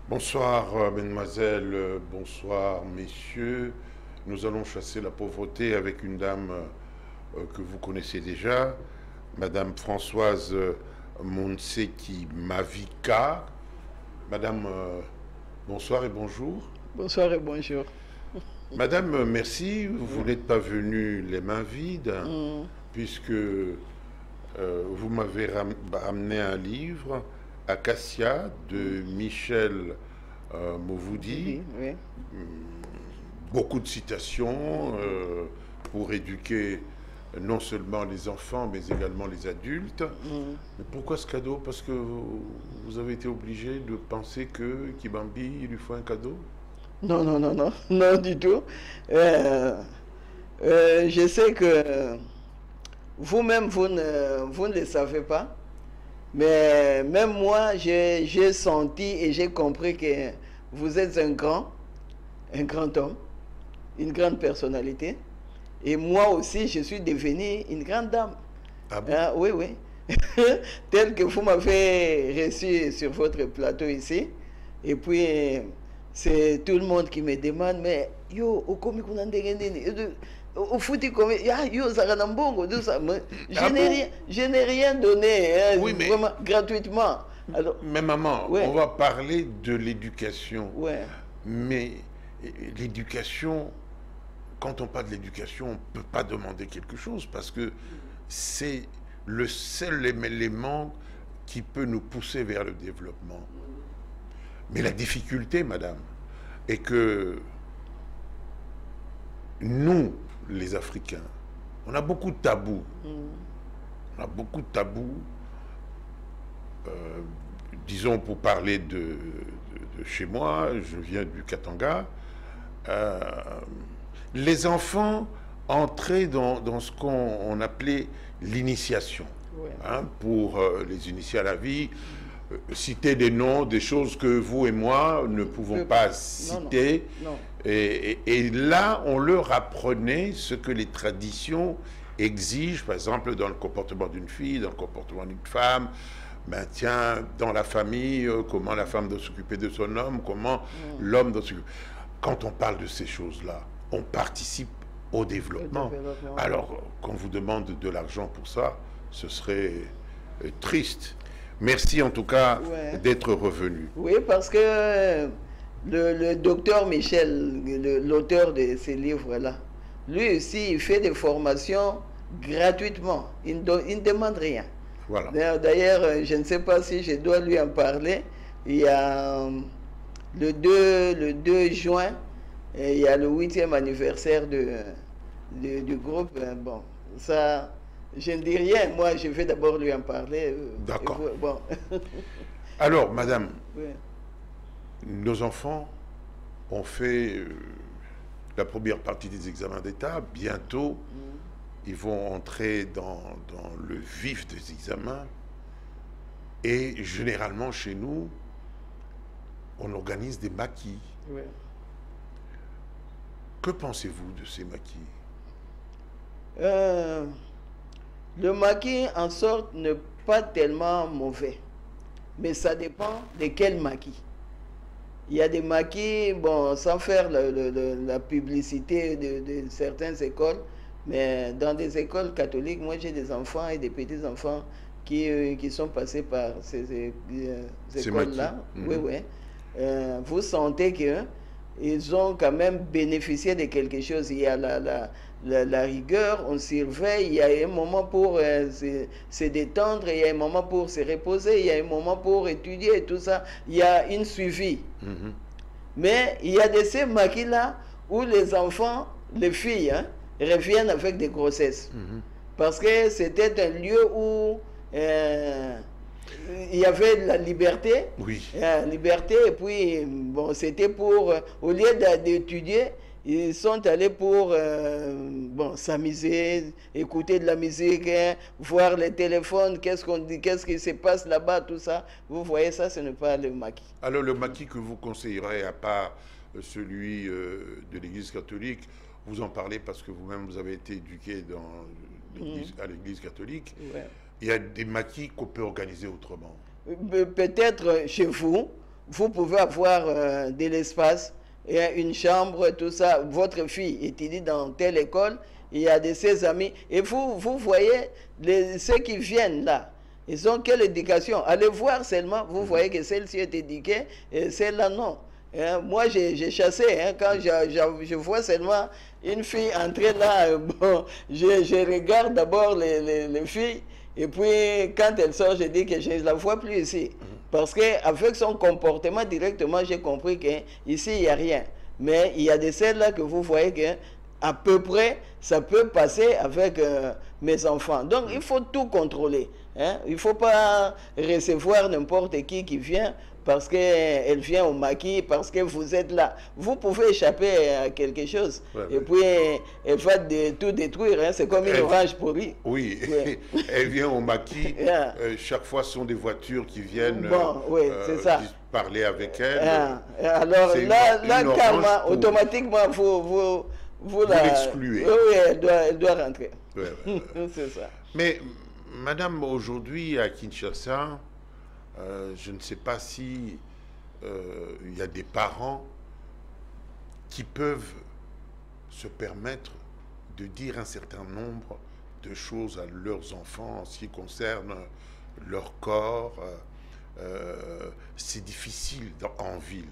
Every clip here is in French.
Bonsoir, mesdemoiselles, bonsoir, messieurs. Nous allons chasser la pauvreté avec une dame que vous connaissez déjà, Madame Françoise Monseki Mavika. Madame, bonsoir et bonjour. Bonsoir et bonjour. Madame, merci. Vous n'êtes pas venue les mains vides, Mm. puisque vous m'avez amené un livre, Acacia, de Michel Mauvoudi. Oui. Beaucoup de citations pour éduquer non seulement les enfants, mais également les adultes. Mm. Mais pourquoi ce cadeau? Parce que vous avez été obligé de penser que Kibambi, il lui faut un cadeau? Non, non, non, non, non du tout. Euh, je sais que vous-même, vous ne le savez pas, mais même moi, j'ai senti et j'ai compris que vous êtes un grand homme, une grande personnalité. Et moi aussi, je suis devenue une grande dame. Ah bon? Ah, oui, oui. Tel que vous m'avez reçu sur votre plateau ici. Et puis, c'est tout le monde qui me demande, mais yo, au komi kuna ndenge nini? Au fouti komi, ya, yo, zaranambongo, tout ça. Mais Ah bon? je n'ai rien donné, hein, Oui, mais, vraiment, gratuitement. Alors, mais maman, ouais, on va parler de l'éducation. ouais. Mais l'éducation, quand on parle de l'éducation, on ne peut pas demander quelque chose parce que c'est le seul élément qui peut nous pousser vers le développement. Mais la difficulté, madame, est que nous, les Africains, on a beaucoup de tabous. On a beaucoup de tabous. Disons, pour parler de chez moi, je viens du Katanga. Euh, les enfants entraient dans ce qu'on appelait l'initiation, Ouais. hein, pour les initier à la vie, citer des noms, des choses que vous et moi ne pouvons pas Non, non, citer. non. Et là, on leur apprenait ce que les traditions exigent, par exemple dans le comportement d'une fille, dans le comportement d'une femme. Ben tiens, dans la famille, comment la femme doit s'occuper de son homme, comment l'homme doit s'occuper. Quand on parle de ces choses-là, on participe au développement. Développement. Alors, quand on vous demande de l'argent pour ça, ce serait triste. Merci en tout cas Ouais. d'être revenu. Oui, parce que le docteur Michel, l'auteur de ces livres-là, lui aussi, il fait des formations gratuitement. Il ne demande rien. Voilà. D'ailleurs, je ne sais pas si je dois lui en parler. Il y a le 2 juin, il y a le 8e anniversaire du groupe. Bon, ça, je ne dis rien. Moi, je vais d'abord lui en parler. D'accord. Bon. Alors, madame, Oui. nos enfants ont fait la première partie des examens d'État. Bientôt, ils vont entrer dans le vif des examens. Et généralement, chez nous, on organise des maquis. Oui. Que pensez-vous de ces maquis? Le maquis, en sorte, n'est pas tellement mauvais. Mais ça dépend de quel maquis. Il y a des maquis, bon, sans faire la publicité de certaines écoles, mais dans des écoles catholiques, moi j'ai des enfants et des petits-enfants qui sont passés par ces écoles-là. maquis. Oui, oui. Vous sentez que ils ont quand même bénéficié de quelque chose. Il y a la rigueur, on surveille, il y a un moment pour se détendre, il y a un moment pour se reposer, il y a un moment pour étudier et tout ça. Il y a une suivi. Mais il y a de ces maquis-là où les enfants, les filles, hein, reviennent avec des grossesses. Parce que c'était un lieu où il y avait la liberté. Oui. Liberté, et puis, bon, c'était pour, au lieu d'étudier, ils sont allés pour bon, s'amuser, écouter de la musique, hein, voir les téléphones, qu'est-ce qu'on dit, qu'est-ce qui se passe là-bas, tout ça. Vous voyez, ça, ce n'est pas le maquis. Alors, le maquis que vous conseillerez, à part celui de l'Église catholique, vous en parlez parce que vous-même, vous avez été éduqué à l'Église catholique. Ouais. Il y a des maquis qu'on peut organiser autrement. Peut-être chez vous, vous pouvez avoir de l'espace, une chambre, tout ça. Votre fille étudie dans telle école, il y a de ses amis. Et vous voyez ceux qui viennent là. Ils ont quelle éducation? Allez voir seulement, vous voyez que celle-ci est éduquée et celle-là non. Moi, j'ai chassé, quand je vois seulement une fille entrer là, bon, je regarde d'abord les filles, et puis quand elle sort, je dis que je ne la vois plus ici. Parce qu'avec son comportement directement, j'ai compris qu'ici, il n'y a rien. Mais il y a de celles-là que vous voyez que à peu près, ça peut passer avec mes enfants. Donc, il faut tout contrôler. Il ne faut pas recevoir n'importe qui vient parce qu'elle vient au maquis, parce que vous êtes là. Vous pouvez échapper à quelque chose. Et puis, elle va tout détruire. C'est comme une orange pourrie. Oui, elle vient au maquis. Chaque fois, ce sont des voitures qui viennent parler avec elle. Alors là, karma, automatiquement, vous l'excluez. Oui, elle doit rentrer. C'est ça. Mais, madame, aujourd'hui, à Kinshasa, je ne sais pas si il y a des parents qui peuvent se permettre de dire un certain nombre de choses à leurs enfants en ce qui concerne leur corps. C'est difficile en ville.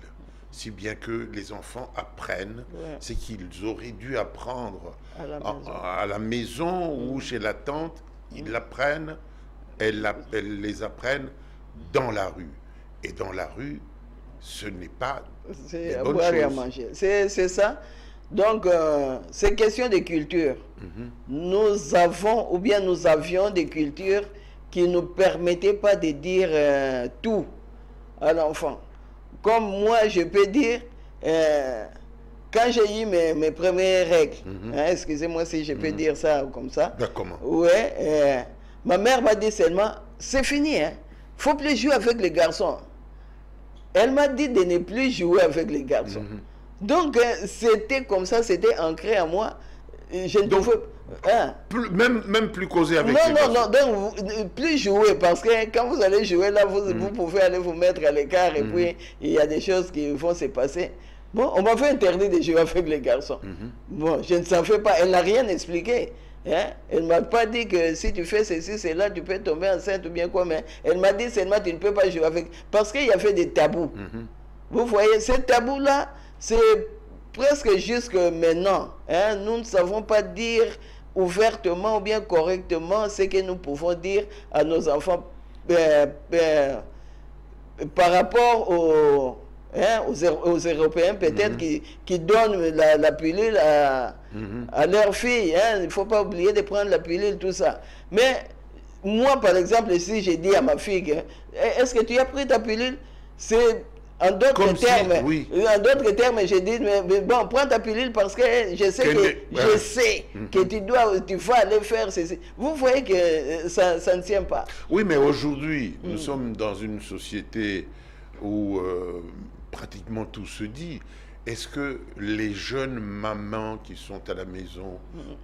Si bien que les enfants apprennent, c'est qu'ils auraient dû apprendre à la maison ou chez la tante, ils l'apprennent, elles les apprennent dans la rue. Et dans la rue, ce n'est pas des bonnes choses. Et à manger. C'est ça. Donc, c'est question de culture. Nous avons, ou bien nous avions des cultures qui ne nous permettaient pas de dire tout à l'enfant. Comme moi, je peux dire, quand j'ai eu mes premières règles, excusez-moi si je peux dire ça comme ça. Comment? Ouais, ma mère m'a dit seulement, c'est fini, il ne faut plus jouer avec les garçons. Elle m'a dit de ne plus jouer avec les garçons. Donc, c'était comme ça, c'était ancré à moi. Je ne pouvais même plus causer avec les garçons. Non, donc plus jouer, parce que quand vous allez jouer là, vous pouvez aller vous mettre à l'écart et puis il y a des choses qui vont se passer. Bon, on m'avait interdit de jouer avec les garçons. Bon, je ne savais pas, elle n'a rien expliqué. Elle ne m'a pas dit que si tu fais ceci, cela, tu peux tomber enceinte ou bien quoi, mais elle m'a dit seulement tu ne peux pas jouer avec. Parce qu'il y avait des tabous. Vous voyez, ces tabous-là, c'est presque jusque maintenant. Nous ne savons pas dire ouvertement ou bien correctement ce que nous pouvons dire à nos enfants par rapport aux Européens peut-être qui donnent la pilule à leurs filles. Il ne faut pas oublier de prendre la pilule, tout ça. Mais moi, par exemple, si j'ai dit à ma fille, est-ce que tu as pris ta pilule? C'est en d'autres termes, j'ai dit, mais bon, prends ta pilule parce que je sais que tu vas aller faire ceci. Vous voyez que ça ne tient pas. Oui, mais aujourd'hui, nous sommes dans une société où pratiquement tout se dit. Est-ce que les jeunes mamans qui sont à la maison,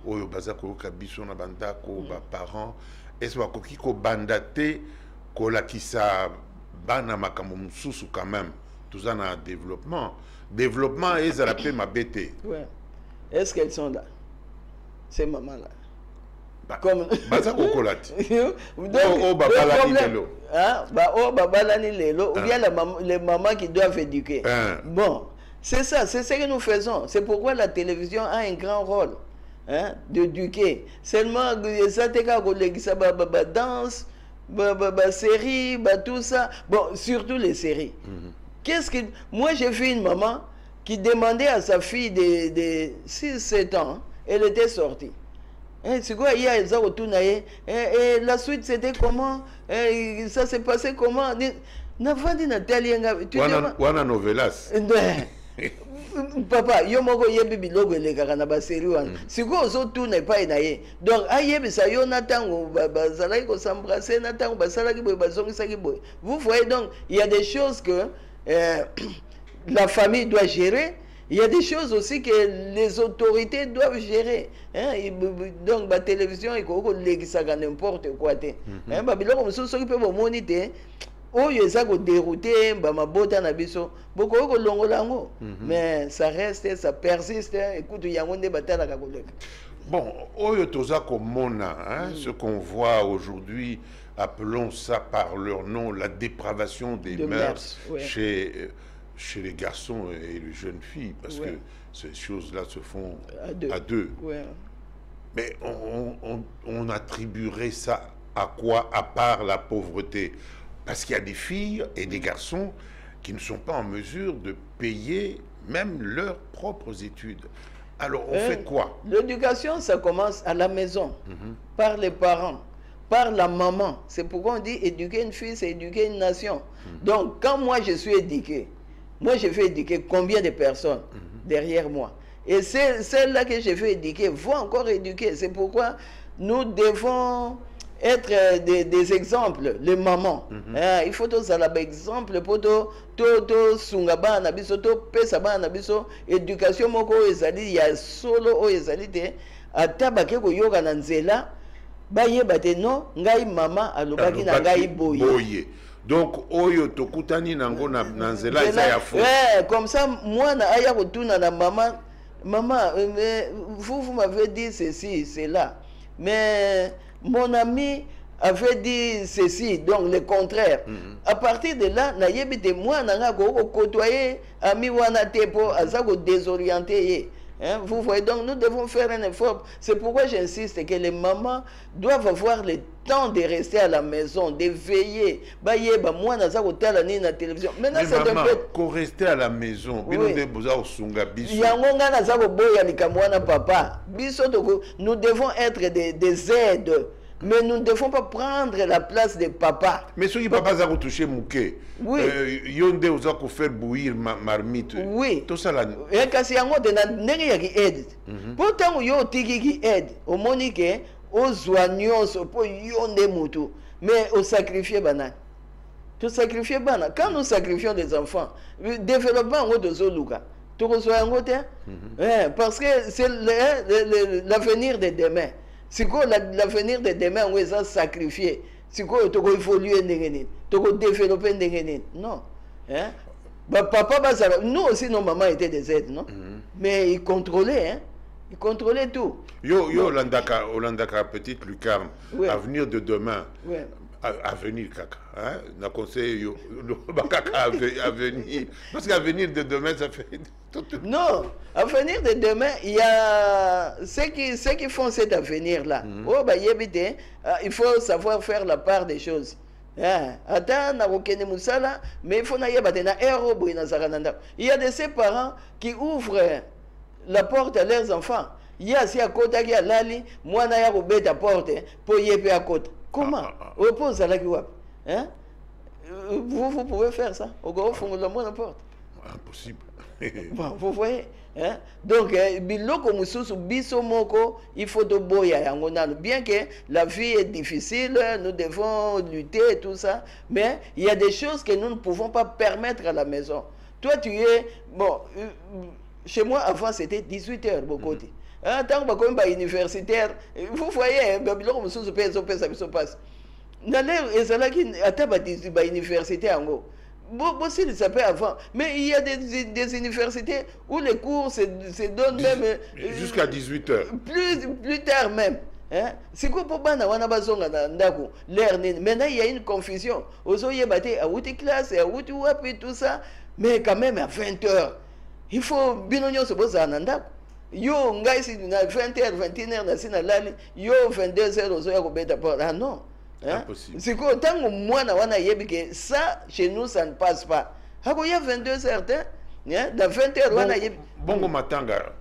au bazako kabiso na bandako, parents, est-ce que ko bandate ko la kisa bana makambo mususu quand même? Tout ça dans le développement. Développement, ils appellent ma bête. Ouais. Est-ce qu'elles sont là? Ces mamans-là. Comme... ou bien les mamans qui doivent éduquer. Bon, c'est ça, c'est ce que nous faisons. C'est pourquoi la télévision a un grand rôle d'éduquer. Seulement, ça danse, série, tout ça. Bon, surtout les séries. Moi, j'ai vu une maman qui demandait à sa fille de 6-7 ans, elle était sortie. C'est quoi, il y a et la suite, c'était comment? Ça s'est passé comment? Wana novelas. Papa, yo moko yebi bilogo elekaka na baseri wana. Siko ozotuna epai na ye. Donc ayebisa yo na ntango bazalaki kosembrase na ntango basalaki boye bazongisaki boye. Vous voyez donc, il y a des choses que la famille doit gérer. Il y a des choses aussi que les autorités doivent gérer. Donc la télévision, il faut que n'importe quoi. Babiloko mosusu soki pe bomoni te. oyo eza ko dérouter ba mabota na biso boko ko longola ngo mais ça reste, ça persiste. Écoute yango nde batala ka koleka. Bon, oyo toza komona, hein, ce qu'on voit aujourd'hui, appelons ça par leur nom, la dépravation des mœurs ouais. chez les garçons et les jeunes filles, parce ouais. que ces choses-là se font à deux. Ouais. Mais on attribuerait ça à quoi, à part la pauvreté? Parce qu'il y a des filles et des garçons qui ne sont pas en mesure de payer même leurs propres études. Alors on fait quoi? L'éducation, ça commence à la maison, par les parents, par la maman. C'est pourquoi on dit éduquer une fille, c'est éduquer une nation. Donc quand moi je suis éduqué, moi je fais éduquer combien de personnes derrière moi? Et celles-là que je fais éduquer vont encore éduquer. C'est pourquoi nous devons être des exemples, les mamans. Il faut tous à l'exemple pour to sungaba na biso to pesa ba na biso éducation moko ezali ya solo o ezali te atabake ko yoga na nzela ba yeba te no ngai mama alobaki na ngai boye. Donc oyo tokutani nango na nzela eza ya fo. Comme ça moi na aya ko tuna na maman vous m'avez dit ceci cela mais mon ami avait dit ceci, donc le contraire. À partir de là, na yebite moi nanga ko côtoyer ami wana tepo azako désorienté. Vous voyez, donc nous devons faire un effort. C'est pourquoi j'insiste que les mamans doivent avoir le temps de rester à la maison, de veiller. Bah yeba moi nazako tala ni na télévision. Maintenant c'est un peu qu'on rester à la maison. Bino de boza osunga biso. Yango nga nazako boya likamwana papa. Biso toko nous devons être des aides. Mais nous ne devons pas prendre la place des papas. Mais ceux qui papa ont touché mouké. Oui. Yonde osa ko faire bouillir marmite. Oui. Tout ça là. Et kasi yango de na ndenge ya ki aide. Pourtant yo tiki ki aide. Au monique au soignons po yonde mutu. Mais au sacrifier banane. Tout sacrifier banane. Quand nous sacrifions des enfants, développement en de zoluka. Tout reçoit en côté. Parce que c'est l'avenir de demain. C'est quoi l'avenir de demain où ils ont sacrifié? C'est quoi il faut évoluer il faut développer non. Hein? Bah, papa, nous aussi nos mamans étaient des aides, non? Mais ils contrôlaient, hein? Ils contrôlaient tout. Yo Olandaka petite lucarne, ouais. Avenir de demain. Ouais. Avenir kaka, hein? Na conseil yo kaka avenir. Parce qu'avenir de demain ça fait tout. Non, avenir de demain, il y a ceux qui font cet avenir là. Oh bah yebite, il faut savoir faire la part des choses. Attends, na rokene musala, mais il faut na yebate na erobo na zarananda. Il y a de ces parents qui ouvrent la porte à leurs enfants. Il y a si à côté qui a lali, moi na ya robeta porte pour yéper à côté. Comment? Repose à la guap. Hein? Vous pouvez faire ça. Au gros fond de la bonne porte. Impossible. Bon, vous voyez? Hein? Donc, biloko mususu biso moko, il faut de boya yangonano. Bien que la vie est difficile, nous devons lutter et tout ça, mais il y a des choses que nous ne pouvons pas permettre à la maison. Toi, tu es... Bon, chez moi, avant, c'était 18 heures, beaucoup. Tant que je suis universitaire, vous voyez, biloko mususu ça passe. N'allez, et c'est là qu'il y a université en gros. Bon, si ça peut avant. Mais il y a des universités où les cours se donnent même... Jusqu'à 18 heures. Plus tard même. Hein? C'est quoi pour bana wana bazonga na ndako l'air maintenant il y a une confusion. Ozo yebate a outi classe a outi wapi tout ça mais quand même à 20 heures. Il faut binonyo se boza na ndako. Yo ngai si na 20h 21h na sina lali yo 22h ozo ya ko beta pas. Ah non. Hein? C'est quoi tant que moi que ça chez nous ça ne passe pas. Il y a 22 certains, hein? Dans 20 heures, Bongo matanga.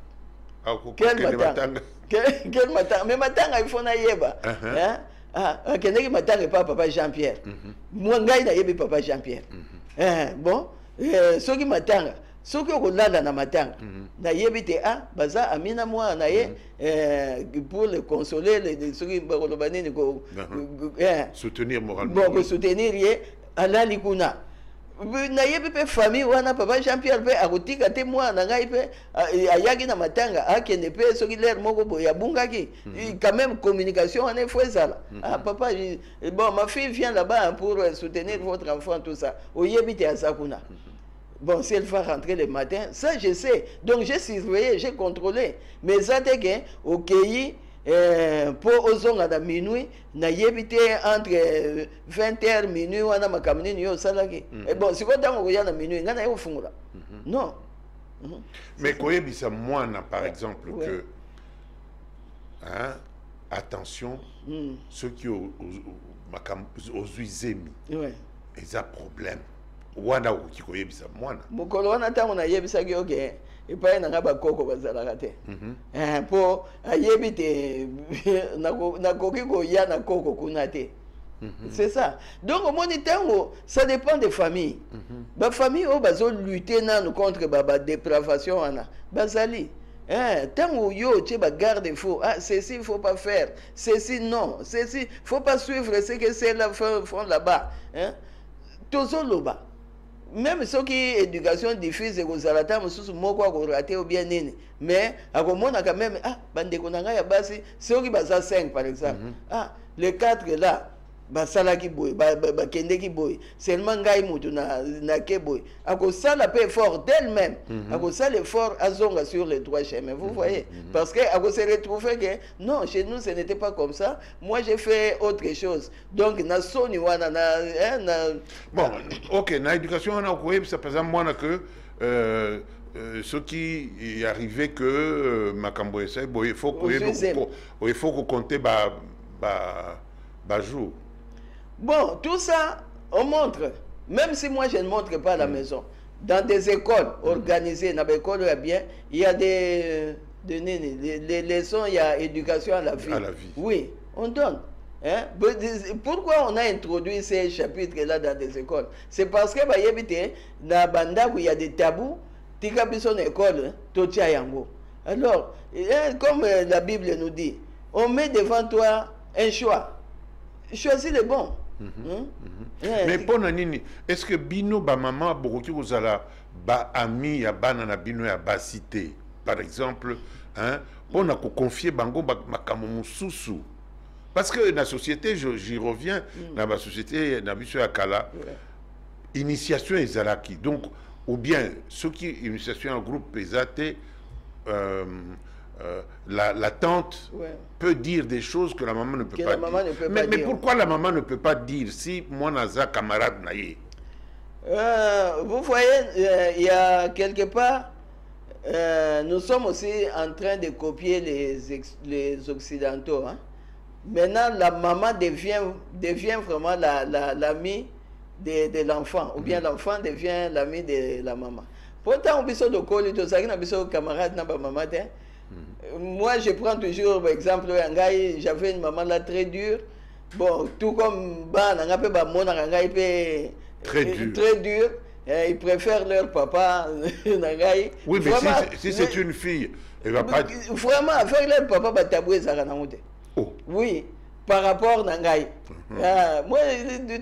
Quel matanga? Quel matanga? Mais matanga il faut na yeba. Hein? Matanga pas papa Jean-Pierre. Moi ngai na yebi papa Jean-Pierre. Bon, ceux qui matanga. Ce que vous avez dans matanga, na yebite baza amina moi na ye pour le consoler les ceux qui soutenir moralement. Bon, soutenir ye ala likuna. nayebi pe famille wana papa Jean-Pierre pe akotika te mwana ngai pe ayaki na matanga akende pe soki l'air moko boya bungaki quand même communication wana il faut ezala papa bon ma fille vient là-bas pour soutenir votre enfant tout ça oyebi te azakuna bon si elle va rentrer le matin ça je sais donc j'ai surveillé j'ai contrôlé mais ça te que okei pour ozonga na minuit na yebite entre 20h minuit wana makamni ni yo salaki et bon si vous tango ya na minuit ngana yo fungula non mais koyebisa mwana par exemple que hein attention ceux qui aux uzemi ils ont problème wana qui koyebisa mwana mukolo wana tango na yebisa ki okay epai na ngaba koko bazalaka te po ayebi te nakoki koya na koko kuna te c'est ça donc au moins tango ça dépend des familles ba famille o bazo lutter nanu contre ba dépravation wana bazali tango yo tu ba garde faux ceci il faut pas faire ceci non ceci faut pas suivre ce que c'est là font là-bas tozo loba même ceux qui éducation diffuse kozalata mususu moko akoraté ou bien nini mais akomona quand même bandeko na ngai ya basi ceux qui baza 5 par exemple les 4 là basalaki boy bakendeki boy seulement ngai mutu na ke boy akosala pe effort d'elle-même akosala effort azonga sur les trois chemins vous voyez parce que akose retrouver que non chez nous ce n'était pas comme ça moi j'ai fait autre chose donc na soni wana bon OK na éducation on a quoi ça par exemple moi que ce qui est arrivé que makambo essaye boy il faut que compter ba jour. Bon, tout ça, on montre. Même si moi, je ne montre pas à la maison. Dans des écoles organisées, dans les écoles, il y a des leçons, il y a éducation à la vie. À la vie. Oui, on donne. Pourquoi on a introduit ces chapitres-là dans des écoles? C'est parce que, dans Banda, où il y a des tabous, tika biso na école, totia yango. Alors, comme la Bible nous dit, on met devant toi un choix. Choisis le bon. Mais pour nini, est-ce que bino ba maman bokoki kozala ba ami ya bana na bino ya ba cité par exemple hein on a confier bango makambo mususu parce que la société j'y reviens dans la société na biso ya kala initiation ezalaki donc ou bien ceux qui initiation en groupe pesate la tante peut dire des choses que la maman ne peut pas dire. Mais pourquoi la maman ne peut pas dire si moi naza camarade naïe? Vous voyez, il y a quelque part, nous sommes aussi en train de copier les Occidentaux. Hein. Maintenant, la maman devient vraiment l'amie de l'enfant, ou bien l'enfant devient l'ami de la maman. Pourtant, on a des camarades, maman. Moi, je prends toujours l'exemple, j'avais une maman là très dure. Bon, tout comme très dur. Ils préfèrent leur papa. Oui, mais si c'est une fille, elle va pas... Vraiment, avec leur papa, taboué ça. Oui, par rapport à Nangaï. Moi,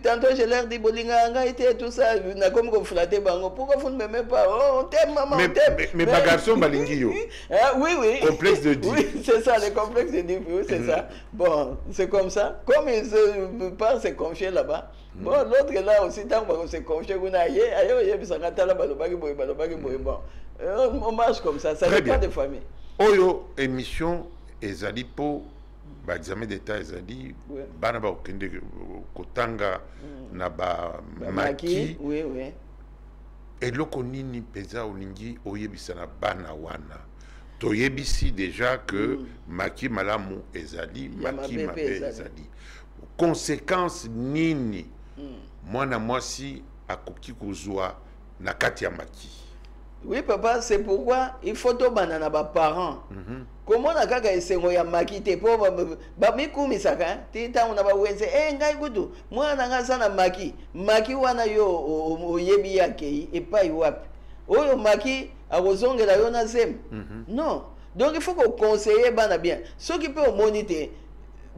tantôt, je leur dis, Bolinga, Nangaï, tout ça, n'a comme qu'on flatté, pourquoi vous ne m'aimez pas? Oh, on t'aime, maman, on t'aime. Mais ma garçon, Balingio. Oui. Complexe de dire. Oui, c'est ça, le complexe de dire, oui, c'est ça. Bon, c'est comme ça. Comme ils ne peuvent pas se confier là-bas. Bon, l'autre là aussi, tant qu'on se confie, on marche comme ça, ça dépend des familles. Oyo, émission, Ezalipo. Ba examen d'état ezali bana ba okende kotanga na ba maki oui eloko nini peza olingi oyebisa na bana wana toyebisi déjà que maki malamu ezali maki mabe ezali conséquence nini mwana mwasi akoki kozwa na kati ya maki. Oui papa, c'est pourquoi il faut to banana ba parents. Comment na kaka esengo ya makite po ba mikumi saka tita una ba wenze ngai gudu mwana ngasa na maki wana yo oyebi yake epai wapi oyo maki akozongela yo na zem non donc il faut qu'on conseiller bana bien ceux qui peut moniter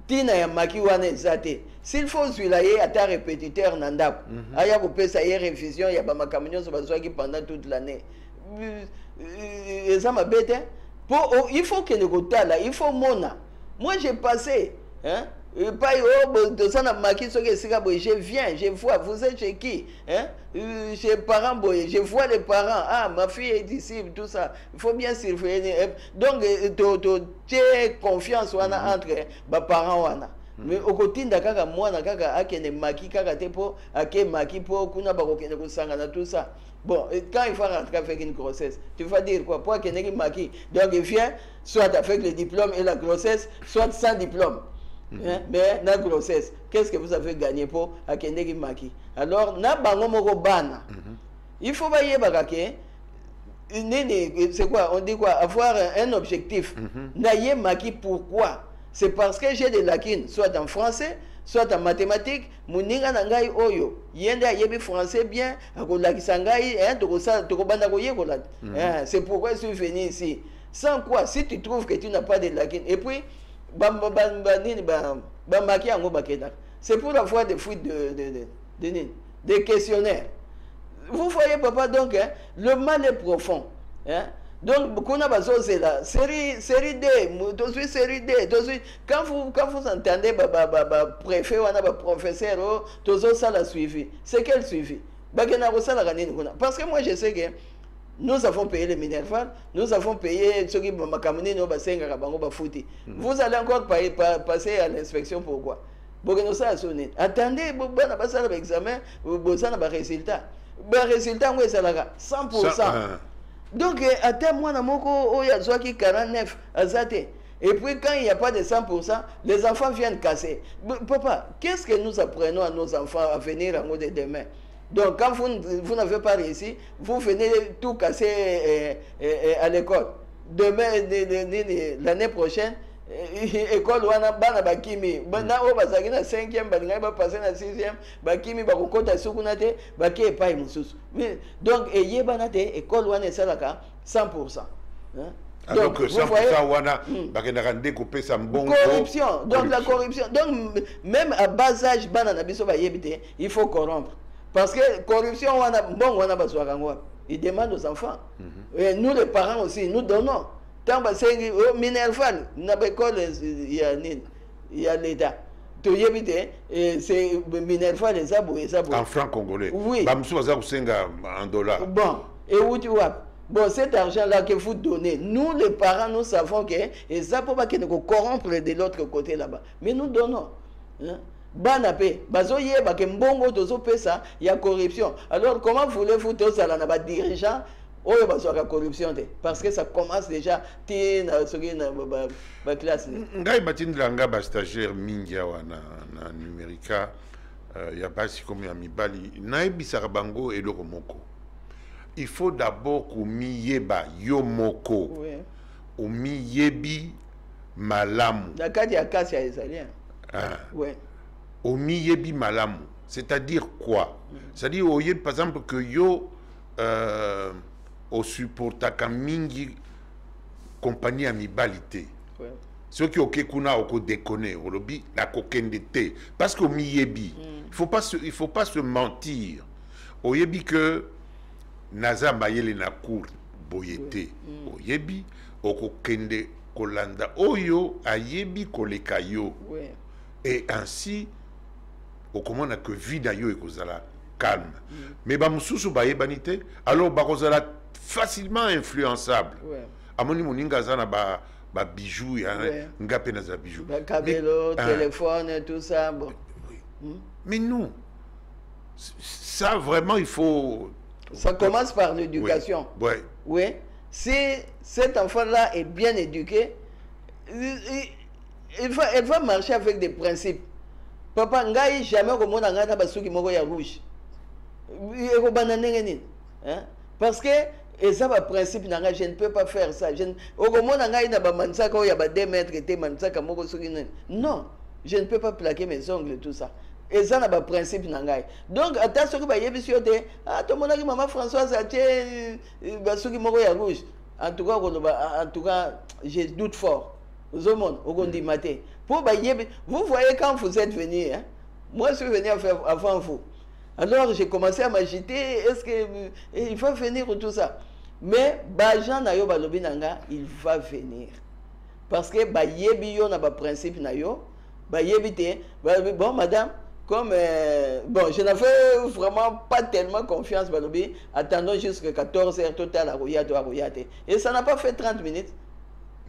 tina ya maki wana ezate s'il faut zwilaye ata répétiteur na ndako aya kopesa ye révision ya bamakambo nyonso bazwaki pendant toute l'année eza mabe te po il faut kende kotala il faut mona moi j'ai passé hein pas de ça na maki soki esika boye je viens je vois vous êtes chez qui hein chez parents boye je vois les parents ah ma fille est ici tout ça il faut bien surveiller donc tu confiance wana entre ba parents wana mais okotinda kaka mwana kaka akene maki kaka te po ake maki po kuna bakokende kosangana tout ça bon quand il faut rentrer avec une grossesse tu vas dire quoi pour akene maki donc il vient soit avec le diplôme et la grossesse soit sans diplôme. Hein? Mais la grossesse, qu'est-ce que vous avez gagné pour Akendeki Maki? Alors, na bango moko bana. Il faut pas y c'est quoi? On dit quoi? Avoir un objectif. Na ye Maki, pourquoi? C'est parce que j'ai des lacunes, soit en français, soit en mathématiques. Muninga nangai oyo. Yenda yebi français bien, akolakisangai, hein, tokobanda koye kolat. C'est pourquoi je suis venu ici. Sans quoi, si tu trouves que tu n'as pas de lacunes, et puis, c'est pour avoir des fuites de questionnaires. Vous voyez, papa, donc, hein, le mal est profond. Hein? Donc, c'est la série D, série D. Quand vous entendez préfet ou professeur, ça l'a suivi. C'est quel suivi? Parce que moi, je sais que nous avons payé les Minerval, nous avons payé ceux qui m'ont caminé, nous avons payé Vous allez encore passer à l'inspection, pourquoi? Attendez, vous avez l'examen, vous avez un résultat. Le résultat, c'est 100%. Donc, attends-moi, il y a 49 azate. Et puis, quand il n'y a pas de 100%, les enfants viennent casser. Papa, qu'est-ce que nous apprenons à nos enfants à venir en haut de demain? Donc, quand vous n'avez pas réussi, vous venez tout casser à l'école. Demain, l'année prochaine, école wana bana bakimi bana o bazaki na 5e balinga ba passer na 6e bakimi bakokota sukuna te baki epai mususu. Donc eye bana te école wana esalaka 100%. Alors que 100% wana bakendaka découper sa mbongo corruption. Donc la corruption. Donc même à bas âge bana na biso ba yebite, il faut corrompre. Parce que corruption, il demande aux enfants. Et nous, les parents aussi, nous donnons. Tant que c'est Minerval, il y a l'État. C'est Minerval, les abos. En francs congolais. Oui. En dollars. Bon, et où tu vois? Bon, cet argent-là que vous donnez, nous, les parents, nous savons que ça ne peut pas corrompre de l'autre côté là-bas. Mais nous donnons. Hein? Banapé, bazoye bakembongo tozo pesa ya corruption. Alors comment voulez-vous tous à la dirigeant oyo bazo la corruption parce que ça commence déjà tina soki na ba classe. Ngai batindlanga ba stagiaire mingia wana na numérica ya basi comme ya mibali naibisaka bango eloko moko. Il faut d'abord kumiyeba yo moko. Oui. Omiyebi malamu. Na kati ya kasi ya italien. Ah. Oui. Omiyebi malamu, c'est-à-dire quoi? C'est-à-dire par exemple que yo au supportaka mingi compagnie amibalité. Ceux qui ok kuna oko déconner, olobi la kokende te parce que omiyebi, il faut pas se mentir. Oyebi que naza mayele na cour boyete. Oyebi oko kende kolanda oyo ayebi koleka yo. Et ainsi au comment que vie d'ailleurs et calme. Mais ba mususu ba yebanité alors ba kozala facilement influençable. Amoni moninga zana ba bijoux ya ngapé na za bijoux. Ba cabello, téléphone tout ça bon. Mais non. Ça vraiment il faut ça commence par l'éducation. Oui. Si cet enfant-là est bien éduqué, elle va marcher avec des principes. Papa, ngai jamais comme on a ngana basuki moko ya rouge. Eko banane nini? Parce que et ça va principe nanga je ne peux pas faire ça. Je okomona ngai na ba mansaka ya ba 2 mètres te mansaka moko suki nini. Non, je ne peux pas plaquer mes ongles tout ça. Et ça n'a pas principe nanga. Donc attention que ba yebi siote, ah to monaki maman Françoise a tie basuki moko ya rouge. En tout cas je doute fort. Vous voyez quand vous êtes venu, hein? Moi je suis venu avant vous. Alors j'ai commencé à m'agiter, est-ce qu'il va venir ou tout ça? Mais Bajan Nayo Balobinanga, il va venir. Parce que Bayebi yo na ba principe Nayo, Bayebi te, bon madame, comme bon, je n'avais vraiment pas tellement confiance Balobi, attendons jusqu'à 14h total à Royate. Et ça n'a pas fait 30 minutes.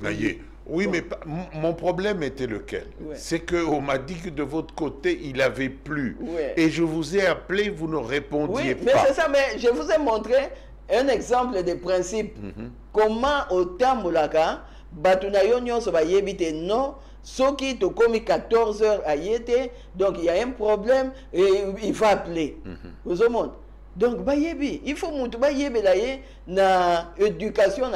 Oui, bon. Mais mon problème était lequel? Ouais. C'est qu'on m'a dit que de votre côté, il avait plu. Ouais. Et je vous ai appelé, vous ne répondiez pas. Mais c'est ça, mais je vous ai montré un exemple de principe. Comment au Tamboulaka, Batunayo Nyonso va yébite non, ce qui te commis 14 heures à yété, donc il y a un problème et il va appeler. Vous au monde. Donc, il faut que na éducation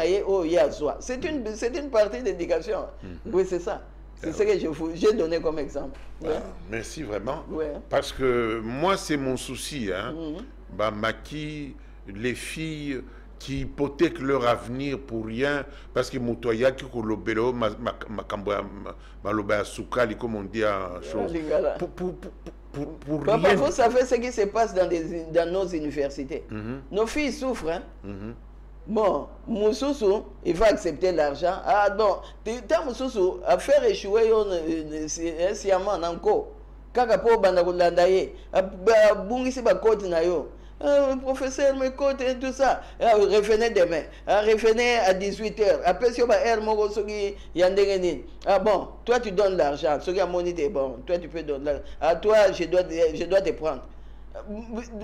c'est une partie d'éducation. Oui, c'est ça. C'est ce que j'ai donné comme exemple. Ouais. Merci vraiment. Ouais. Parce que moi, c'est mon souci. Hein. Maki, les filles qui hypothèquent leur avenir pour rien, parce que Moutoya qui kolobelo maloba soukali comme on dit en chose. Pour Papa, rien. Vous savez ce qui se passe dans nos universités. Nos filles souffrent. Hein? Bon, Moussoussou, il va accepter l'argent. Ah non, tant Moussoussou, à faire échouer un siaman encore. Kakapo bandakulandaye, bungisi bakoti na yo. Professeur, mes côtes et tout ça. Revenez demain. Revenez à 18h. Après, si on va ah bon, toi tu donnes l'argent. Ce qui a monité, bon, toi tu peux donner l'argent. À toi, je dois te prendre.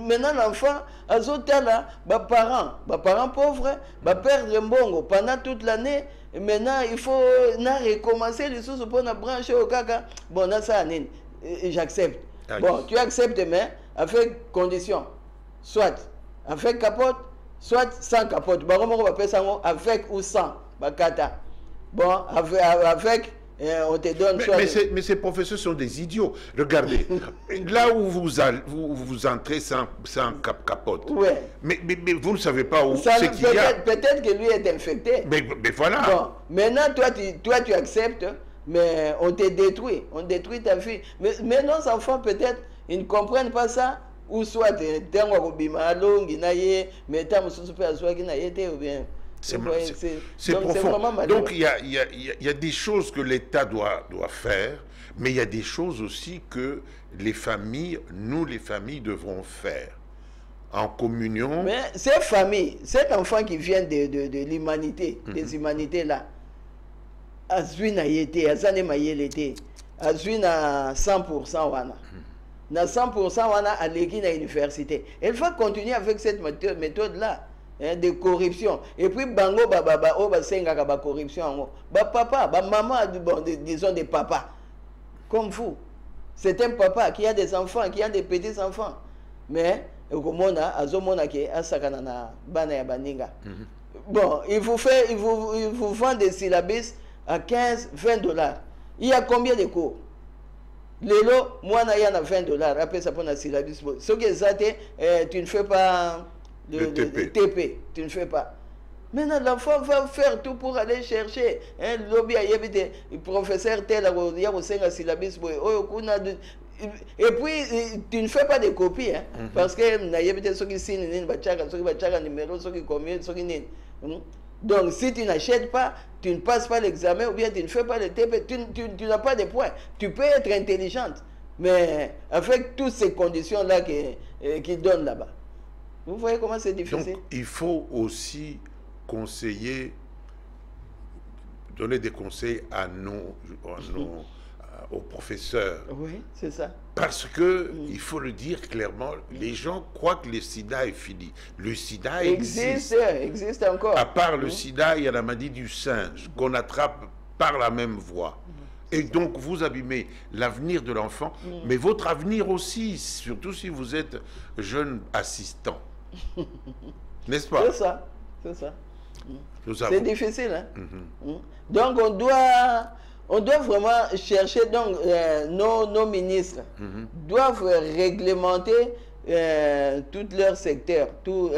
Maintenant, l'enfant, à là, parents pauvres, perdre le bongo pendant toute l'année. Maintenant, il faut recommencer les sous pour la branche au caca. Bon, ça, j'accepte. Bon, tu acceptes, mais avec condition. Soit avec capote, soit sans capote. Avec ou sans. Bon, avec on te donne... Mais ces professeurs sont des idiots. Regardez, là où vous entrez sans capote, ouais. mais vous ne savez pas où c'est qu'il y a. Peut-être que lui est infecté. Mais voilà. Bon, maintenant, toi, tu acceptes, mais on te détruit. On détruit ta fille. Mais nos enfants, peut-être, ils ne comprennent pas ça. Ou soit c'est profond. Donc il y a des choses que l'État doit faire, mais il y a des choses aussi que les familles, nous les familles, devrons faire en communion. Mais ces familles, cet enfant qui vient de l'humanité, des humanités là, Azwina yete, Azane mayelete, Azwina 100% wana. Na 100% wana à l'équipe à l'université. Elle va continuer avec cette méthode-là de corruption. Et puis, bango, senga corruption. Papa, maman, bon, disons des papas. Comme vous. C'est un papa qui a des enfants, qui a des petits-enfants. Mais, bon, il vous vend des syllabus à 15, 20 $. Il y a combien de cours? Lelo, moi, il y a 20 $. Après, ça prend un syllabus. Ce qui est tu ne fais pas le TP. Tu ne fais pas. Maintenant, l'enfant va faire tout pour aller chercher. Le lobby a évité. Le professeur tel, il y a un syllabus. Et puis, tu ne fais pas de copies. Hein, parce que il y a évité ceux qui signent, ceux qui numéro, ceux qui communes, ceux qui... Donc, si tu n'achètes pas, tu ne passes pas l'examen ou bien tu ne fais pas le TP, tu n'as pas de points. Tu peux être intelligente, mais avec toutes ces conditions-là qu'ils donnent là-bas. Vous voyez comment c'est difficile? Donc, il faut aussi conseiller, donner des conseils aux professeurs. Oui, c'est ça. Parce que, il faut le dire clairement, les gens croient que le sida est fini. Le sida existe encore. À part le sida, il y a la maladie du singe qu'on attrape par la même voie. Et donc, vous abîmez l'avenir de l'enfant, mais votre avenir aussi, surtout si vous êtes jeune assistant. N'est-ce pas? C'est ça, c'est ça. C'est difficile, hein? Donc, on doit vraiment chercher, donc, nos ministres doivent réglementer tous leurs secteurs, tous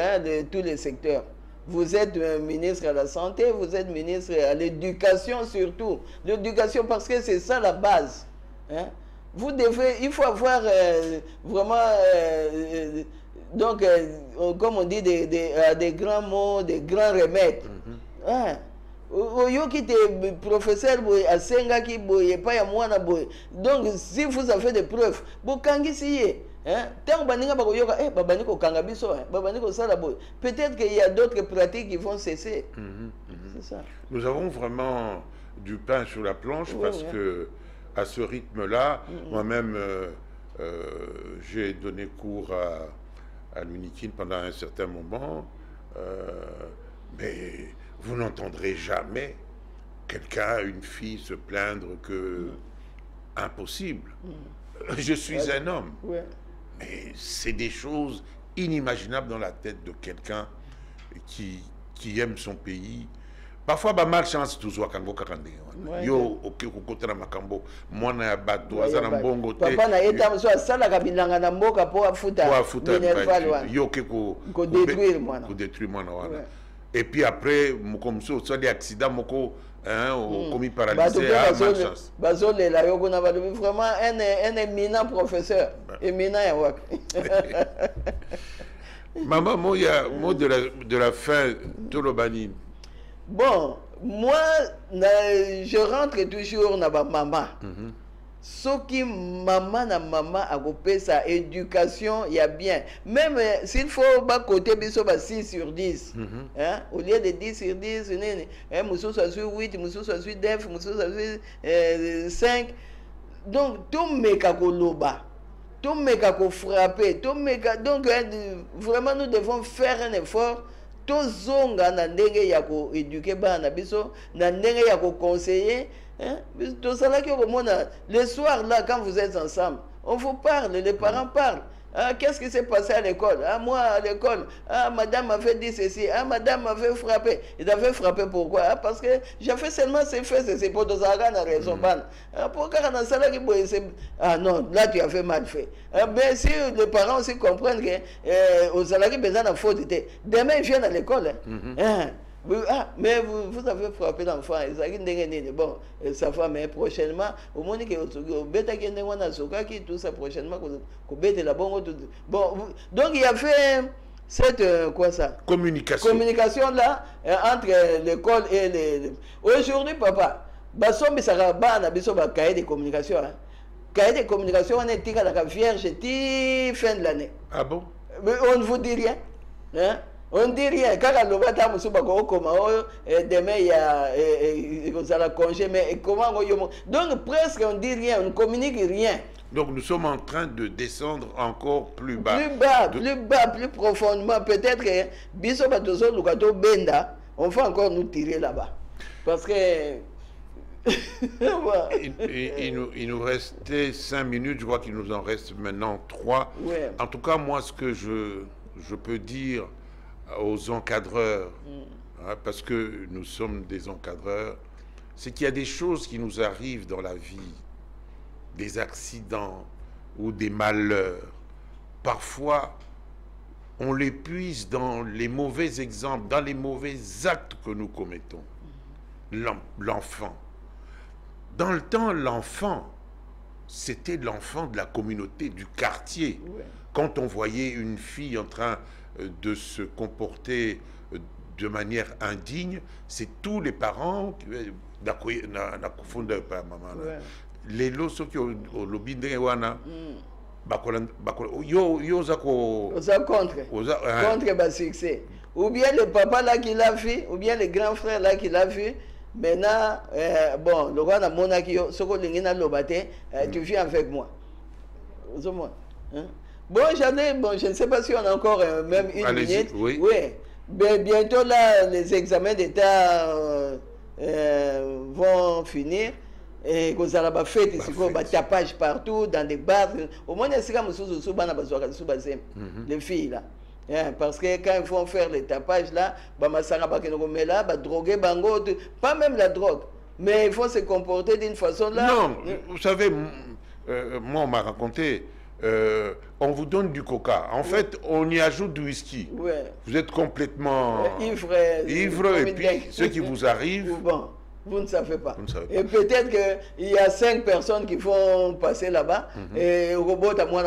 les secteurs. vous êtes ministre à la santé, vous êtes ministre à l'éducation surtout. L'éducation parce que c'est ça la base. Hein? Vous devez, il faut avoir vraiment, donc, comme on dit, des grands mots, des grands remèdes. Hein? Oyo qui est professeur à Senga qui boye pas ya mwana boye. Donc si vous avez des preuves, vous kangisiye. Hein? Tant baninga ba koyoka babani ko kanga biso, babani ko sala boye. Peut-être qu'il y a d'autres pratiques qui vont cesser. C'est ça. Nous avons vraiment du pain sur la planche parce que à ce rythme-là, moi-même j'ai donné cours à l'UNIKIN pendant un certain moment, mais vous n'entendrez jamais quelqu'un, une fille se plaindre que impossible. Je suis un homme. Mais c'est des choses inimaginables dans la tête de quelqu'un qui aime son pays. Parfois, bah, malchance toujours quand vous kakande. Yo, ok, côté na makambo. Moi na bato azana mbongo te. Papa na eta mso asala kabilanga na mboka po afuta. Yo ke ko détruire moi. Ko détruire moi na wana. Et puis après, comme ça, soit des accidents, moko, hein, commis paralysé, malchance. Bazole la yoko na balu vraiment un éminent professeur, éminent yawak. Maman, moi de la fin de l'Obani. Bon, moi, je rentre toujours dans ma maman. Ce qui maman na maman a coupé sa éducation, il y a bien. Même s'il faut bas côté biso 6 sur 10. Hein? Au lieu de 10 sur 10, moussou soit sur 8, moussou soit sur 9, moussou soit sur 5. Donc tout meka ko loba. Tout meka ko frapper, tout meka donc vraiment nous devons faire un effort. Tozonga na ndenge ya ko éduquer bana biso, na ndenge ya ko conseiller. Hein? Le soir, là, quand vous êtes ensemble, on vous parle, les parents parlent. Ah, qu'est-ce qui s'est passé à l'école? Ah, moi, à l'école, ah, madame m'avait dit ceci, ah, madame m'avait frappé. Il avait frappé pourquoi? Ah, parce que j'ai fait seulement ces faits, c'est pour deux ans, on a raison. Ah, pourquoi on a ça là qui ah non, là tu as fait mal fait. Ah, ben, si les parents aussi comprennent que aux salariés besoin de faute, demain ils viennent à l'école. Hein? Ah, mais vous avez frappé l'enfant, bon, ça va, mais prochainement, au moins que tout ça prochainement, bon, donc il y a fait cette, quoi ça? Communication là, entre l'école et les... Aujourd'hui, papa, basombi saraba na biso ba cahier de communication, hein. Cahier de communication, on est à la vierge, fin de l'année. Ah bon? Mais on ne vous dit rien, hein? On ne dit rien. Quand demain il y a congé, mais comment donc presque on ne dit rien, on ne communique rien. Donc nous sommes en train de descendre encore plus bas. Plus bas, plus profondément. Peut-être que Benda, on va encore nous tirer là-bas. Parce que il nous restait 5 minutes, je crois qu'il nous en reste maintenant 3. Ouais. En tout cas, moi ce que je peux dire aux encadreurs, hein, parce que nous sommes des encadreurs, c'est qu'il y a des choses qui nous arrivent dans la vie, des accidents ou des malheurs. Parfois, on les puise dans les mauvais exemples, dans les mauvais actes que nous commettons. L'enfant. Dans le temps, l'enfant, c'était l'enfant de la communauté, du quartier. Ouais. Quand on voyait une fille en train de se comporter de manière indigne, c'est tous les parents qui les lots qui au lobby de wana contre ba succès, ou bien le papa là qui l'a vu, ou bien le grand frère là qui l'a vu. Maintenant, bon, le roi n'a monaki soko lingina lobate, tu viens avec moi. Bon, je ne sais pas si on a encore même une minute. Oui. Mais bientôt là, les examens d'État vont finir. Et qu'on a la fête, il tapage partout, dans des bars. Au moins, il y a les filles là. Parce que quand ils vont faire les tapages là, droguer, pas même la drogue. Mais il faut se comporter d'une façon là. Non, vous savez, moi on m'a raconté. on vous donne du coca. En fait, on y ajoute du whisky. Ouais. Vous êtes complètement ivre, et puis ce qui vous arrive... Bon, vous ne savez pas. Vous ne savez pas. Et peut-être qu'il y a 5 personnes qui vont passer là-bas, et robot à moi,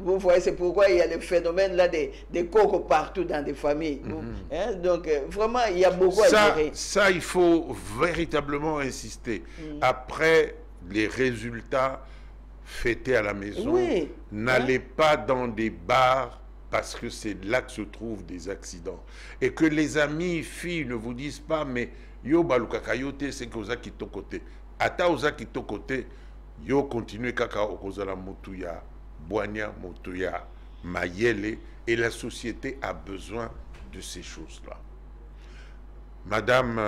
vous voyez, c'est pourquoi il y a le phénomène là des cocos partout dans des familles. Hein, donc, vraiment, il y a beaucoup à gérer. Ça, il faut véritablement insister. Après les résultats fêtés à la maison, Oui. n'allez pas dans des bars, parce que c'est là que se trouvent des accidents. Et que les amis, filles ne vous disent pas, mais yo balukakayote, c'est que oza kito côté. Ata oza kito côté, yo continue kaka okozala motuya, boigna motuya, mayele, et la société a besoin de ces choses-là. Madame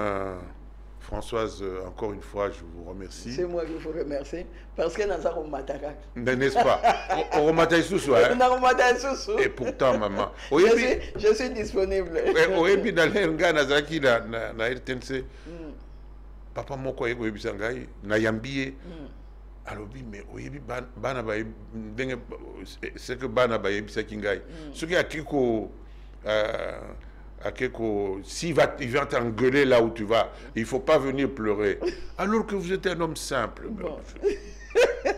Françoise, encore une fois, je vous remercie. C'est moi qui vous remercie. Parce que nous avons mataka. N'est-ce pas? On remonte sous soi. Et pourtant, maman. Je suis disponible. Oui, dans les gars, Nazaki, na RTNC. Papa, mon quoi, oui, Sangai, na yambié. Alors, mais oui, bana ba, c'est que bana ba, c'est kingai. Ce qui a Kiko. S'il va t'engueuler là où tu vas, il ne faut pas venir pleurer. Alors que vous êtes un homme simple. Bon.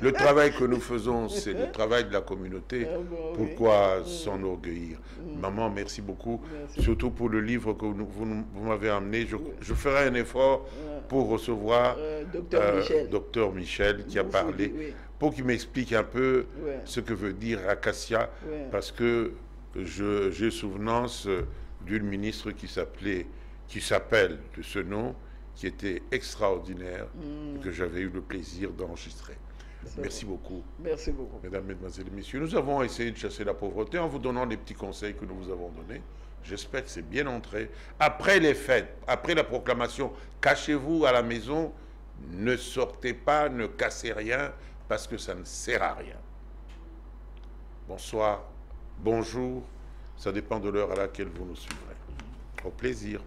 Le travail que nous faisons, c'est le travail de la communauté. Pourquoi s'enorgueillir? Maman, merci beaucoup. Merci. Surtout pour le livre que vous m'avez amené. Je ferai un effort pour recevoir Docteur Michel qui a parlé, pour qu'il m'explique un peu ce que veut dire acacia, parce que j'ai souvenance d'une ministre qui s'appelle de ce nom, qui était extraordinaire, et que j'avais eu le plaisir d'enregistrer. Merci beaucoup. Merci beaucoup. Mesdames, Mesdemoiselles et Messieurs, nous avons essayé de chasser la pauvreté en vous donnant les petits conseils que nous vous avons donnés. J'espère que c'est bien entré. Après les fêtes, après la proclamation, cachez-vous à la maison, ne sortez pas, ne cassez rien, parce que ça ne sert à rien. Bonsoir, bonjour. Ça dépend de l'heure à laquelle vous nous suivrez. Au plaisir.